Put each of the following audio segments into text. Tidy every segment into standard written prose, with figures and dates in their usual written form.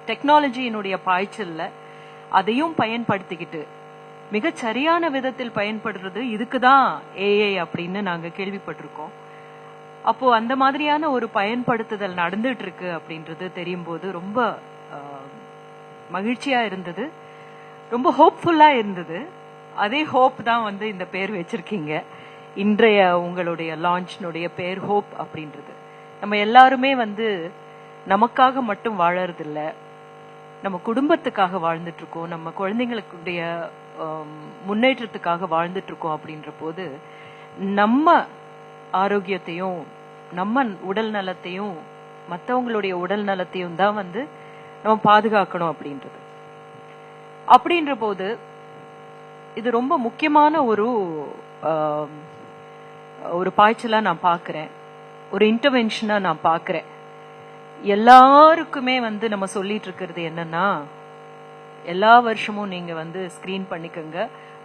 டெக்னாலஜியினுடைய பாய்ச்சல்ல அதையும் பயன்படுத்திக்கிட்டு மிக சரியான விதத்தில் பயன்படுறது இதுக்குதான் ஏஐ அப்படின்னு நாங்க கேள்விப்பட்டிருக்கோம். அப்போ அந்த மாதிரியான ஒரு பயன்படுத்துதல் நடந்துட்டு இருக்கு அப்படின்றது தெரியும் போது ரொம்ப மகிழ்ச்சியா இருந்தது, ரொம்ப ஹோப்ஃபுல்லா இருந்தது. அதே ஹோப் தான் வந்து இந்த பேர் வச்சிருக்கீங்க. இன்றைய உங்களுடைய லான்ச்னுடைய பேர் ஹோப் அப்படின்றது. நம்ம எல்லாருமே வந்து நமக்காக மட்டும் வாழறது இல்ல, நம்ம குடும்பத்துக்காக வாழ்ந்துட்டு இருக்கோம், நம்ம குழந்தைங்களுடைய முன்னேற்றத்துக்காக வாழ்ந்துட்டு இருக்கோம். அப்படின்ற போது நம்ம ஆரோக்கியத்தையும் நம்ம உடல் நலத்தையும் மற்றவங்களுடைய உடல் நலத்தையும் தான் வந்து நம்ம பாதுகாக்கணும் அப்படின்றது. அப்படின்ற போது இது ரொம்ப முக்கியமான ஒரு பாய்ச்சலா நான் பாக்குறேன், ஒரு இன்டர்வென்ஷனா நான் பாக்குறேன். எல்லாருக்குமே வந்து நம்ம சொல்லிட்டு இருக்கிறது என்னன்னா, எல்லா வருஷமும் நீங்க வந்து ஸ்கிரீன் பண்ணிக்கங்க,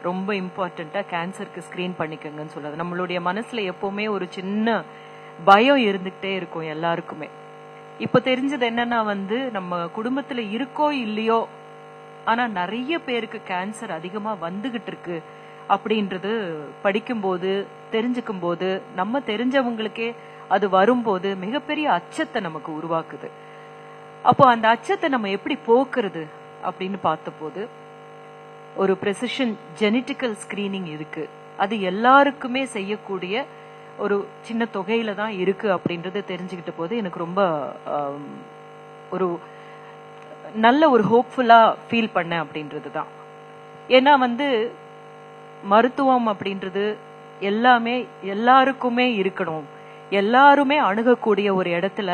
ரொம்ப இம்பார்ட்டண்டா கேன்சருக்கு ஸ்கிரீன் பண்ணிக்கங்கன்னு சொல்றது. நம்மளுடைய மனசுல எப்பவுமே ஒரு சின்ன பயம் இருந்துகிட்டே இருக்கும் எல்லாருக்குமே. இப்ப தெரிஞ்சது என்னன்னா வந்து நம்ம குடும்பத்துல இருக்கோ இல்லையோ, ஆனா நிறைய பேருக்கு கேன்சர் அதிகமா வந்துகிட்டு இருக்கு அப்படின்றது படிக்கும்போது தெரிஞ்சுக்கும் போது, நம்ம தெரிஞ்சவங்களுக்கே அது வரும்போது மிகப்பெரிய அச்சத்தை நமக்கு உருவாக்குது. அப்போ அந்த அச்சத்தை நம்ம எப்படி போக்குறது அப்படின்னு பார்த்த போது ஒரு பிரெசிஷன் ஜெனட்டிக்கல் ஸ்கிரீனிங் இருக்கு. அது எல்லாருக்குமே செய்யக்கூடிய ஒரு சின்ன தொகையில தான் இருக்கு அப்படின்றது தெரிஞ்சுக்கிட்ட போது எனக்கு ரொம்ப ஒரு நல்ல ஒரு ஹோப்ஃபுல்லா ஃபீல் பண்ணேன் அப்படின்றது தான். ஏன்னா வந்து மருத்துவம் அப்படின்றது எல்லாமே எல்லாருக்குமே இருக்கணும், எல்லாருமே அணுகக்கூடிய ஒரு இடத்துல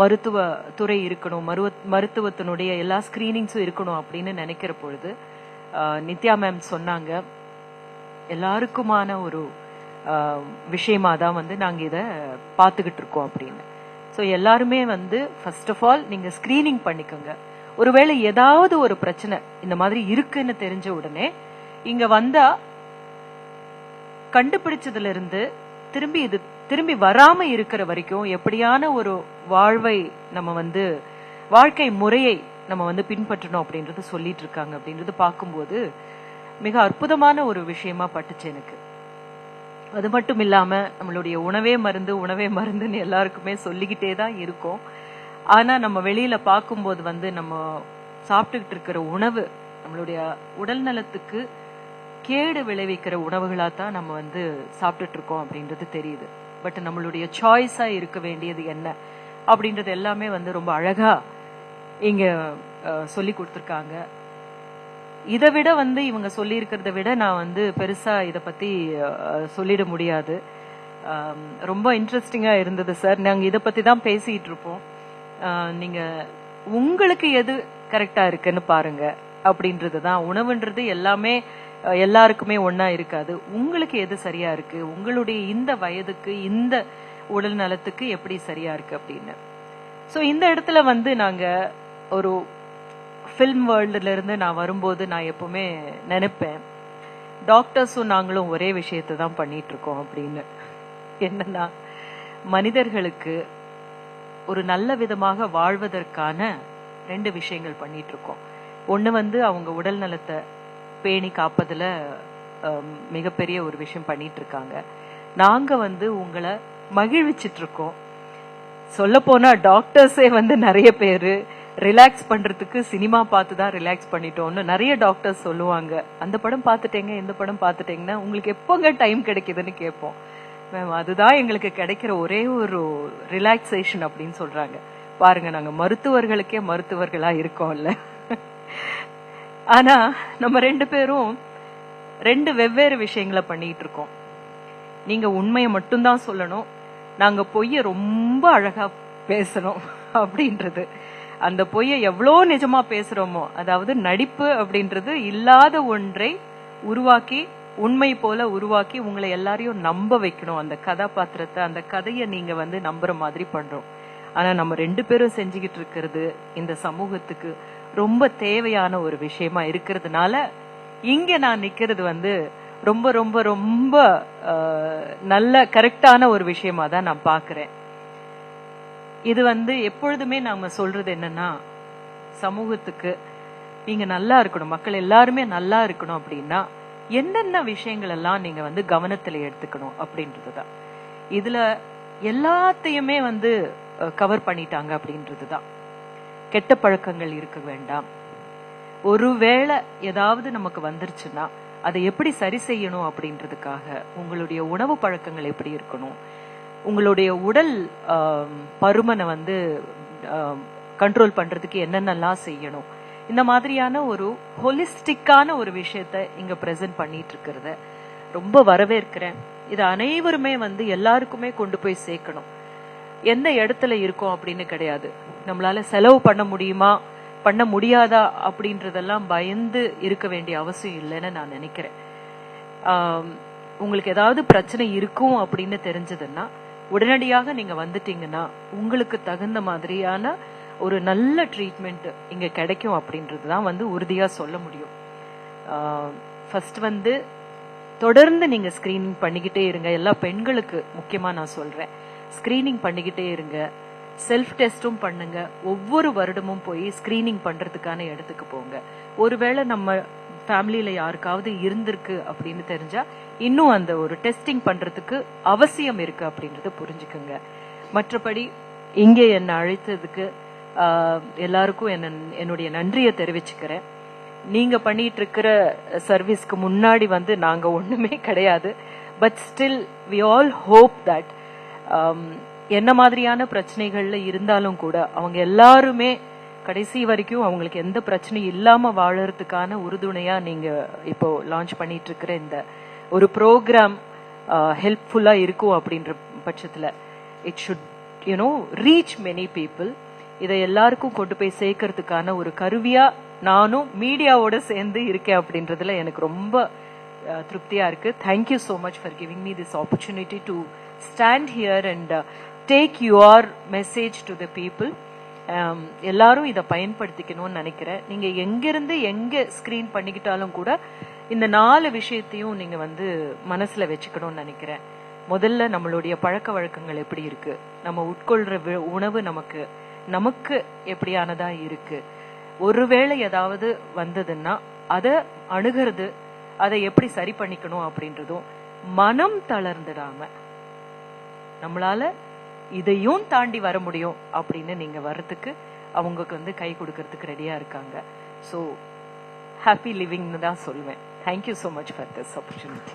மருத்துவ துறை இருக்கணும், மருத்துவத்தினுடைய எல்லா ஸ்கிரீனிங்ஸும் இருக்கணும் அப்படின்னு நினைக்கிற பொழுது நித்யா மேம் சொன்னாங்க, எல்லாருக்குமான ஒரு விஷயமா தான் வந்து நாங்க இத பாத்துக்கிட்டு இருக்கோம் அப்படின்னு. ஸோ எல்லாருமே வந்து ஃபர்ஸ்ட் ஆஃப் ஆல் நீங்க ஸ்கிரீனிங் பண்ணிக்கோங்க. ஒருவேளை ஏதாவது ஒரு பிரச்சனை இந்த மாதிரி இருக்குன்னு தெரிஞ்ச உடனே இங்க வந்தா கண்டுபிடிச்சதுல இருந்து திரும்பி வராம இருக்கிற வரைக்கும் எப்படியான ஒரு நம்ம வந்து வாழ்க்கை முறையை நம்ம வந்து பின்பற்றணும் அப்படின்றது சொல்லிட்டு இருக்காங்க. அப்படின்றது பார்க்கும்போது மிக அற்புதமான ஒரு விஷயமா பட்டுச்சு எனக்கு. அது மட்டும் இல்லாம நம்மளுடைய உணவே மருந்துன்னு எல்லாருக்குமே சொல்லிக்கிட்டே தான் இருக்கும். ஆனா நம்ம வெளியில பார்க்கும்போது வந்து நம்ம சாப்பிட்டுக்கிட்டு இருக்கிற உணவு நம்மளுடைய உடல் நலத்துக்கு கேடு விளைவிக்கிற உணவுகளா தான் நம்ம வந்து சாப்பிட்டுட்டு இருக்கோம் அப்படின்றது தெரியுது. பட் நம்மளுடைய சாய்ஸா இருக்க வேண்டியது என்ன அப்படின்றது எல்லாமே வந்து ரொம்ப அழகா இங்க சொல்லி கொடுத்துருக்காங்க. இதை விட வந்து இவங்க சொல்லி இருக்கிறத விட நான் வந்து பெருசா இத பத்தி சொல்லிட முடியாது. ரொம்ப இன்ட்ரெஸ்டிங்கா இருந்தது சார். நாங்க இத பத்தி தான் பேசிட்டு இருப்போம். நீங்க உங்களுக்கு எது கரெக்டா இருக்குன்னு பாருங்க அப்படின்றதுதான். உணவுன்றது எல்லாமே எல்லாருக்குமே ஒன்னா இருக்காது. உங்களுக்கு எது சரியா இருக்கு, உங்களுடைய இந்த வயதுக்கு இந்த உடல் நலத்துக்கு எப்படி சரியா இருக்கு அப்படின்னு. சோ இந்த இடத்துல வந்து நாங்க ஒரு ஃபில்ம் வேர்ல்டுல இருந்து நான் வரும்போது நான் எப்பவுமே நினைப்பேன், டாக்டர்ஸும் நாங்களும் ஒரே விஷயத்தை தான் பண்ணிட்டு இருக்கோம் அப்படின்னு. என்னன்னா, மனிதர்களுக்கு ஒரு நல்ல விதமாக வாழ்வதற்கான 2 விஷயங்கள் பண்ணிட்டு இருக்கோம். ஒண்ணு வந்து அவங்க உடல் நலத்தை பேணி காப்பதுல மிகப்பெரிய ஒரு விஷயம் பண்ணிட்டு இருக்காங்க. நாங்க வந்து உங்களை மகிழ்விச்சிட்டு இருக்கோம். சொல்ல போனா டாக்டர்ஸே வந்து நிறைய பேரு ரிலாக்ஸ் பண்றதுக்கு சினிமா பார்த்து தான் ரிலாக்ஸ் பண்ணிட்டோம்னு நிறைய டாக்டர்ஸ் சொல்லுவாங்க. அந்த படம் பார்த்துட்டேங்க, இந்த படம் பார்த்துட்டேங்கன்னா உங்களுக்கு எப்போங்க டைம் கிடைக்குதுன்னு கேட்போம். மேம் அதுதான் எங்களுக்கு கிடைக்கிற ஒரே ஒரு ரிலாக்ஸேஷன் அப்படின்னு சொல்றாங்க. பாருங்க, நாங்க மருத்துவர்களுக்கே மருத்துவர்களா இருக்கோம்ல. ஆனா நம்ம 2 பேரும் 2 வெவ்வேறு விஷயங்களை பண்ணிட்டு இருக்கோம். நீங்க உண்மையை மட்டும்தான் சொல்லணும், நாங்க பொய்ய ரொம்ப அழகா பேசணும் அப்படின்றது. அந்த பொய்யை எவ்வளோ நிஜமா பேசுறோமோ, அதாவது நடிப்பு அப்படின்றது இல்லாத ஒன்றை உருவாக்கி உண்மை போல உருவாக்கி உங்களை எல்லாரையும் நம்ப வைக்கணும். அந்த கதாபாத்திரத்தை, அந்த கதையை நீங்க வந்து நம்புற மாதிரி பண்றோம். ஆனா நம்ம 2 பேரும் செஞ்சுக்கிட்டு இருக்கிறது இந்த சமூகத்துக்கு ரொம்ப தேவையான ஒரு விஷயமா இருக்கிறதுனால இங்க நான் நிக்கிறது வந்து ரொம்ப ரொம்ப ரொம்ப நல்ல கரெக்டான ஒரு விஷயமா தான் நான் பாக்குறேன். இது வந்து எப்பொழுதுமே நாம சொல்றது என்னன்னா, சமூகத்துக்கு நீங்க நல்லா இருக்கணும், மக்கள் எல்லாருமே நல்லா இருக்கணும் அப்படின்னா என்னென்ன விஷயங்கள் எல்லாம் நீங்க வந்து கவனத்துல எடுத்துக்கணும் அப்படின்றதுதான். இதுல எல்லாத்தையுமே வந்து கவர் பண்ணிட்டாங்க அப்படின்றதுதான். கெட்ட பழக்கங்கள் இருக்க வேண்டாம். ஒருவேளை ஏதாவது நமக்கு வந்துருச்சுன்னா அதை எப்படி சரி செய்யணும் அப்படின்றதுக்காக உங்களுடைய உணவு பழக்கங்கள் எப்படி இருக்கணும், உங்களுடைய உடல் பருமனை வந்து கண்ட்ரோல் பண்றதுக்கு என்னென்னலாம் செய்யணும், இந்த மாதிரியான ஒரு ஹோலிஸ்டிக்கான ஒரு விஷயத்த இங்க பிரசன்ட் பண்ணிட்டு இருக்கிறத ரொம்ப வரவேற்கிறேன். இது அனைவருமே வந்து எல்லாருக்குமே கொண்டு போய் சேர்க்கணும். எந்த இடத்துல இருக்கோம் அப்படின்னு கிடையாது, நம்மளால செலவு பண்ண முடியுமா பண்ண முடியாதா அப்படின்றதெல்லாம் பயந்து இருக்க வேண்டிய அவசியம் இல்லைன்னு நான் நினைக்கிறேன். உங்களுக்கு ஏதாவது பிரச்சனை இருக்கும் அப்படின்னு தெரிஞ்சதுன்னா உடனடியாக நீங்க வந்துட்டீங்கன்னா உங்களுக்கு தகுந்த மாதிரியான ஒரு நல்ல ட்ரீட்மெண்ட் இங்க கிடைக்கும் அப்படின்றதுதான் வந்து உறுதியா சொல்ல முடியும். ஃபர்ஸ்ட் வந்து தொடர்ந்து நீங்க ஸ்கிரீனிங் பண்ணிக்கிட்டே இருங்க. எல்லா பெண்களுக்கு முக்கியமா நான் சொல்றேன், ஸ்கிரீனிங் பண்ணிக்கிட்டே இருங்க. செல்ஃப் டெஸ்டும் பண்ணுங்க. ஒவ்வொரு வருடமும் போய் ஸ்கிரீனிங் பண்றதுக்கான இடத்துக்கு போங்க. ஒருவேளை நம்ம ஃபேமிலியில யாருக்காவது இருந்திருக்கு அப்படின்னு தெரிஞ்சா இன்னும் அந்த ஒரு டெஸ்டிங் பண்றதுக்கு அவசியம் இருக்கு அப்படின்றத புரிஞ்சுக்குங்க. மற்றபடி இங்கே என்னை அழைத்ததுக்கு எல்லாருக்கும் என்னுடைய நன்றியை தெரிவிச்சுக்கிறேன். நீங்க பண்ணிட்டு இருக்கிற சர்வீஸ்க்கு முன்னாடி வந்து நாங்க ஒண்ணுமே கிடையாது. But still we all hope that என்ன மாதிரியான பிரச்சனைகள்ல இருந்தாலும் கூட அவங்க எல்லாருமே கடைசி வரைக்கும் அவங்களுக்கு எந்த பிரச்சனையும் இல்லாம வாழறதுக்கான உறுதுணையா நீங்க இப்போ லான்ச் பண்ணிட்டு இருக்கிற இந்த ஒரு ப்ரோக்ராம் ஹெல்ப்ஃபுல்லா இருக்கும் அப்படின்ற பட்சத்துல it should reach many people. இதை எல்லாருக்கும் கொண்டு போய் சேர்க்கறதுக்கான ஒரு கருவியா நானும் மீடியாவோட சேர்ந்து இருக்கேன் அப்படின்றதுல எனக்கு ரொம்ப திருப்தியா இருக்கு. Thank you so much for giving me this opportunity to stand here and take your message to the people. எல்லாரும் இதை பயன்படுத்திக்கணும்னு நினைக்கிறேன். நீங்க எங்கிருந்து எங்க ஸ்கிரீன் பண்ணிக்கிட்டாலும் கூட இந்த 4 விஷயத்தையும் நீங்க வந்து மனசுல வச்சுக்கணும்னு நினைக்கிறேன். முதல்ல நம்மளுடைய பழக்க வழக்கங்கள் எப்படி இருக்கு, நம்ம உட்கொள்ற உணவு நமக்கு எப்படியானதா இருக்கு, ஒருவேளை ஏதாவது வந்ததுன்னா அதை அணுகிறது, அதை எப்படி சரி பண்ணிக்கணும் அப்படின்றதும், மனம் தளர்ந்துடாம நம்மளால இதையும் தாண்டி வர முடியும் அப்படின்னு நீங்க வர்றதுக்கு அவங்களுக்கு வந்து கை கொடுக்கறதுக்கு ரெடியா இருக்காங்க. ஸோ ஹாப்பி லிவிங்னு தான் சொல்லுவேன். Thank you so much for this opportunity.